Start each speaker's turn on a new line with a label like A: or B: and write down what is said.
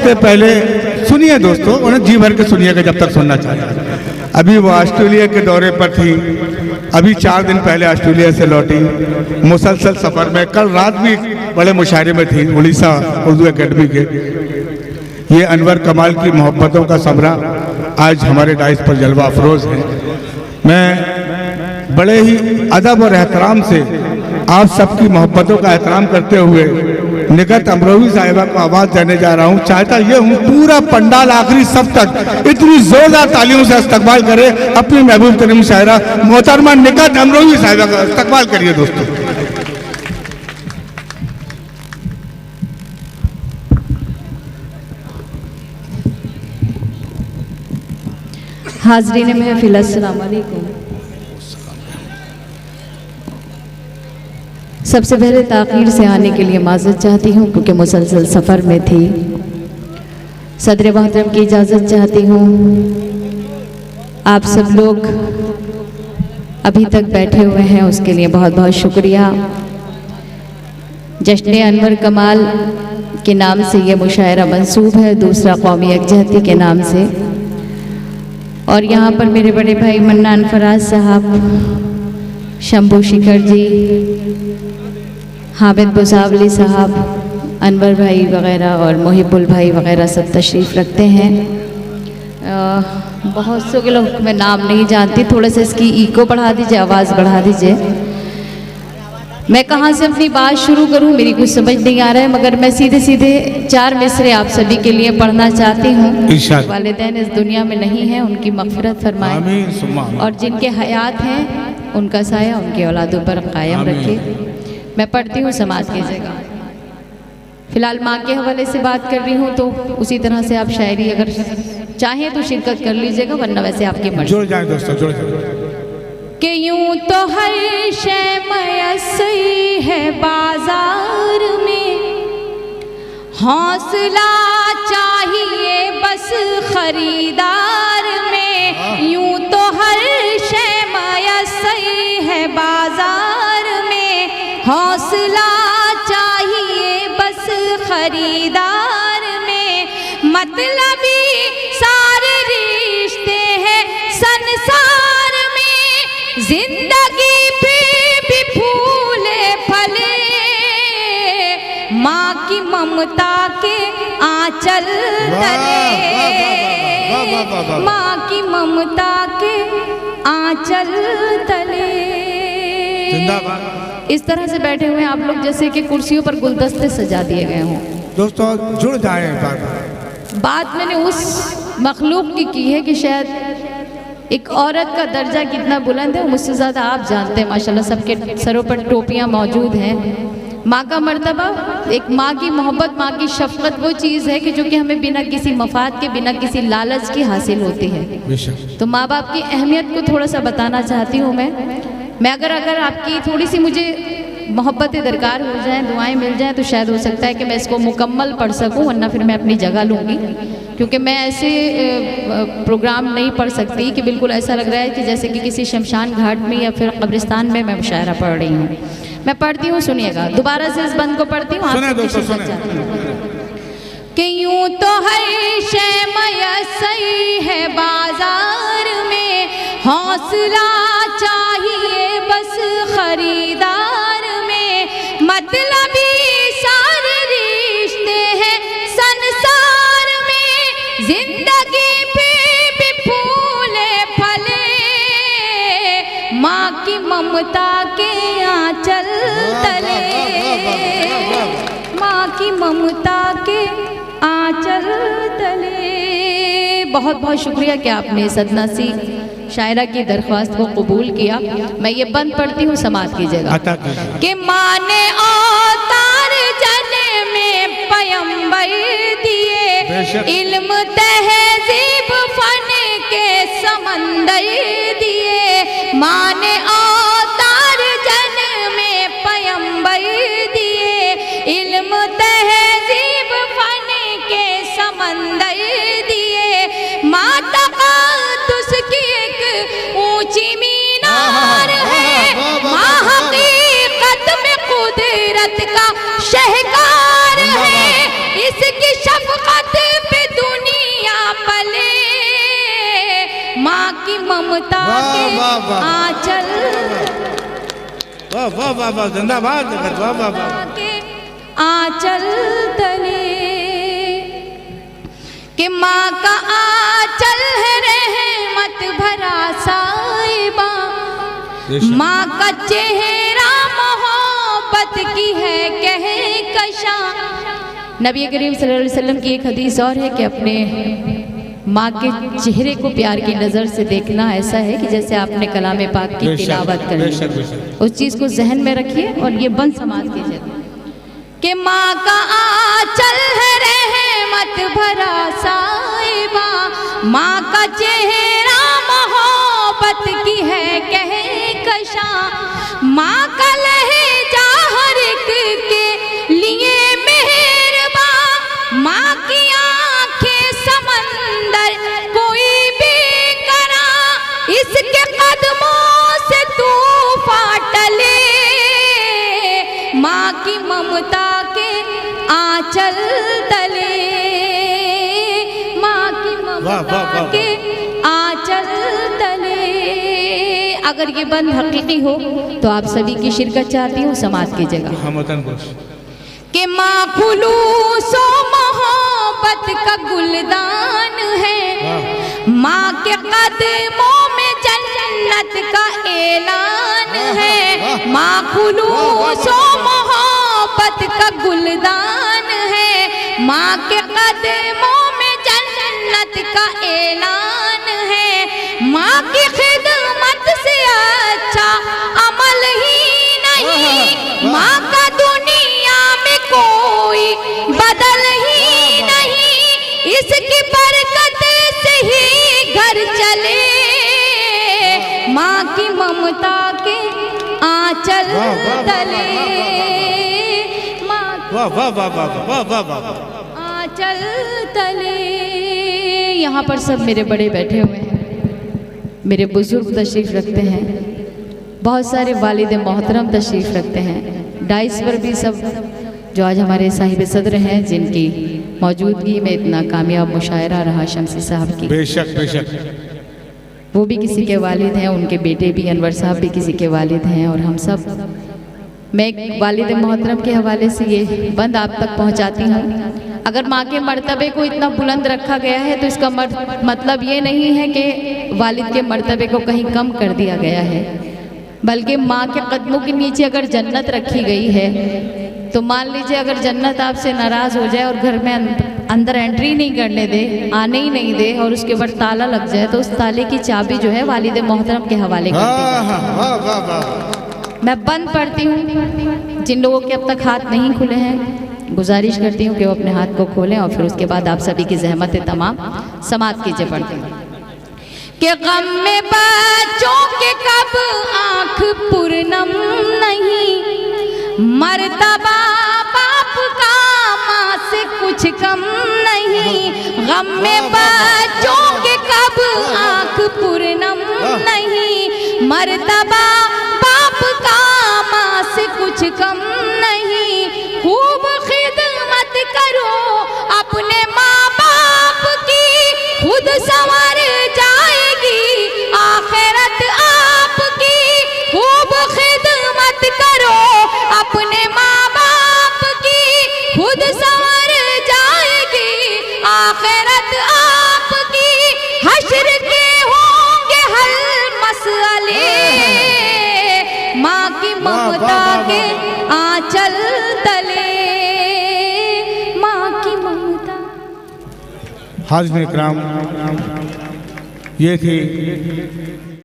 A: से पहले सुनिए दोस्तों, उन्हें जी भर के सुनिएगा जब तक सुनना चाहिए। अभी वो ऑस्ट्रेलिया के दौरे पर थी, अभी 4 दिन पहले ऑस्ट्रेलिया से लौटी, मुसलसल सफ़र में। कल रात भी बड़े मुशायरे में थी उड़ीसा उर्दू एकेडमी के। ये अनवर कमाल की मोहब्बतों का समरा आज हमारे डाइस पर जलवा अफरोज़ है। मैं बड़े ही अदब और एहतराम से आप सबकी मोहब्बतों का एहतराम करते हुए निगत अमरोही साहिबा को आवाज़ देने जा रहा हूँ। चाहता ये हूँ पूरा पंडाल आखिरी सब तक इतनी जोरदार तालियों से इस्तकबाल करे अपनी महबूब तरीन शायरा मोहतरमा निगत अमरोही साहिबा का इस्तकबाल करिए दोस्तों।
B: हाज़रीन महफिल अस्सलाम वालेकुम। सबसे पहले ताख़ीर से आने के लिए माज़रत चाहती हूँ क्योंकि मुसलसल सफ़र में थी। सदर मोहतरम की इजाज़त चाहती हूँ। आप सब लोग अभी तक बैठे हुए हैं उसके लिए बहुत बहुत शुक्रिया। जश्न अनवर कमाल के नाम से ये मुशायरा मंसूब है, दूसरा कौमी यकजहती के नाम से। और यहाँ पर मेरे बड़े भाई मन्नान फराज साहब, शंभू शिखर जी, हामिद बुसावली साहब, अनवर भाई वग़ैरह और मोहिबुल भाई वग़ैरह सब तशरीफ़ रखते हैं। बहुत से लोग मैं नाम नहीं जानती, थोड़ा सा इसकी इको बढ़ा दीजिए, आवाज़ बढ़ा दीजिए। मैं कहाँ से अपनी बात शुरू करूँ मेरी कुछ समझ नहीं आ रहा है, मगर मैं सीधे सीधे 4 मिसरे आप सभी के लिए पढ़ना चाहती हूँ। वालिदैन इस दुनिया में नहीं हैं, उनकी मग़फ़िरत फरमाए और जिनके हयात हैं उनका साया उनके औलादों पर कायम रखे। मैं पढ़ती हूँ, समाज कीजिएगा। फ़िलहाल माँ के हवाले से बात कर रही हूँ तो उसी तरह से आप शायरी अगर चाहें तो शिरकत कर लीजिएगा, वरना वैसे आपकी मर्ज़ी।
A: जुड़ जाए दोस्तों, जुड़ जाए।
B: कि यूं तो हर शय मयस्सर है बाजार में, हौसला चाहिए बस खरीदार में। यूं तो हर शय मयस्सर है बाजार में, हौसला चाहिए बस खरीदार में। मतलबी सारे रिश्ते हैं संसार में, जिंदगी पे भी फूले फले, माँ की ममता के आंचल तले, माँ की ममता के आंचल तले। इस तरह से बैठे हुए हैं आप लोग जैसे कि कुर्सियों पर गुलदस्ते सजा दिए गए हों।
A: दोस्तों जुड़ जाए।
B: बात मैंने उस मखलूक की है कि शायद एक औरत का दर्जा कितना बुलंद है मुझसे ज़्यादा आप जानते हैं। माशाल्लाह सबके सरों पर टोपियाँ मौजूद हैं। माँ का मर्तबा, एक माँ की मोहब्बत, माँ की शफ़क़त वो चीज़ है कि जो कि हमें बिना किसी मफाद के, बिना किसी लालच की हासिल होती है। तो माँ बाप की अहमियत को थोड़ा सा बताना चाहती हूँ मैं अगर आपकी थोड़ी सी मुझे मोहब्बतें दरकार हो जाएं, दुआएं मिल जाएं तो शायद हो सकता है कि मैं इसको मुकम्मल पढ़ सकूं, वरना फिर मैं अपनी जगह लूँगी। क्योंकि मैं ऐसे प्रोग्राम नहीं पढ़ सकती कि बिल्कुल ऐसा लग रहा है कि जैसे कि किसी शमशान घाट में या फिर कब्रिस्तान में मैं मुशायरा पढ़ रही हूँ। मैं पढ़ती हूँ, सुनिएगा। दोबारा से इस बंद को पढ़ती हूँ, कि यूँ तो हर शय मयस्सर है बाजार में, हौसला चाहिए बस खरीदार में। मतलबी सारे रिश्ते हैं संसार में, जिंदगी पे भी फूले फले, माँ की ममता के आंचल तले, माँ की ममता के आंचल तले। बहुत बहुत शुक्रिया कि आपने सदना सी शायरा की दरख्वास्त को कबूल किया। मैं ये बंद पढ़ती हूँ, समात कीजिएगा। कि माने अवतार जन में पैगंबर दिए, इल्म तहजीब फन के समंदर दिए। माने अवतार जन में पैगंबर दिए, इल्म तहजीब फन के समंदर दिए। माता की एक ऊंची मीनार है, माँ हकीकत में कुदरत का शहकार है। इसकी शफकत ममता
A: वाह,
B: के
A: वाह, वाह।
B: आंचल
A: वाह वाह वाह वाह, जिंदाबाद, वाह वाह वाह।
B: के आंचल तले कि माँ का आंचल है रहमत भरा साहिबा, माँ का चेहरा मोहब्बत की है कह कशा। नबी करीम सल्लल्लाहु अलैहि वसल्लम की एक हदीस और है कि अपने माँ के चेहरे को प्यार की नज़र से देखना ऐसा है कि जैसे आपने कलाम पाक की तिलावत करी। उस चीज़ को जहन में रखिए और ये बंद समाज कीजिए कि माँ का आंचल है रहमत भरा साहिबा, माँ का चेहरा मोहब्बत की है कह कशा, माँ का लहजा हर एक के लिए मेहरबान, माँ की आंखें समंदर कोई भी करा, इसके कदमों से तूफान टले, माँ की ममता के आंचल तले, माँ की ममता के आंचल तले। अगर ये बंद हकीकी हो तो आप सभी की शिरकत चाहती हूँ, समाज की जगह कि माँ खुलूसो मोहब्बत का गुलदान है, माँ के कदमों में जन्नत का ऐलान है, माँ खुलूसो मोहब्बत का गुलदान है, माँ के कदमों में जन्नत का ऐलान है, माँ की खिदमत से अच्छा अमल ही नहीं, माँ का दुनिया में कोई बदल ही नहीं, इसकी बरकत से ही घर चले, माँ की ममता के आंचल तले, आंचल तले। यहाँ पर सब मेरे बड़े बैठे हुए हैं, मेरे बुजुर्ग तशरीफ़ रखते हैं, बहुत सारे वालिद मोहतरम तशरीफ़ रखते हैं, डाइस पर भी सब जो आज हमारे साहिब सदर हैं जिनकी मौजूदगी में इतना कामयाब मुशायरा रहा शमसी साहब की।
A: बेशक बेशक,
B: वो भी किसी के वालिद हैं, उनके बेटे भी अनवर साहब भी किसी के वालिद हैं, और हम सब, मैं एक वालिद मोहतरम के हवाले से ये बंद आप तक पहुंचाती हूँ। अगर माँ के मर्तबे को इतना बुलंद रखा गया है तो इसका मतलब ये नहीं है कि वालिद के मर्तबे को कहीं कम कर दिया गया है, बल्कि माँ के कदमों के नीचे अगर जन्नत रखी गई है तो मान लीजिए अगर जन्नत आपसे नाराज़ हो जाए और घर में अंदर एंट्री नहीं करने दे, आने ही नहीं दे, और उसके बाद ताला लग जाए, तो उस ताले की चाबी जो है वालिद मोहतरम के हवाले कर दी। मैं बंद पढ़ती हूँ, जिन लोगों के अब तक हाथ नहीं खुले हैं गुजारिश करती हूँ कि वो अपने हाथ को खोलें, और फिर उसके बाद आप सभी की ज़हमतें तमाम समाप्त कीजिए पढ़ते हैं कि गम में बच्चों के कब आँख पूर्णम नहीं, मर्तबा बाप का माँ से कुछ कम नहीं, गम में बच्चों के कब आँख पूर्णम नहीं, मर्तबा बाप का माँ से कुछ कम नहीं, खूब खिदमत करो अपने माँ बाप की, खुद संवर जाएगी आखिरत आपकी, खूब खिदमत करो अपने माँ बाप की, खुद संवर जाएगी आखिरत आपकी, हश्र के होंगे हल मसले, माँ की ममता के आंचल तले, माँ की ममता।
A: हाज़िरीन इकराम, ये थी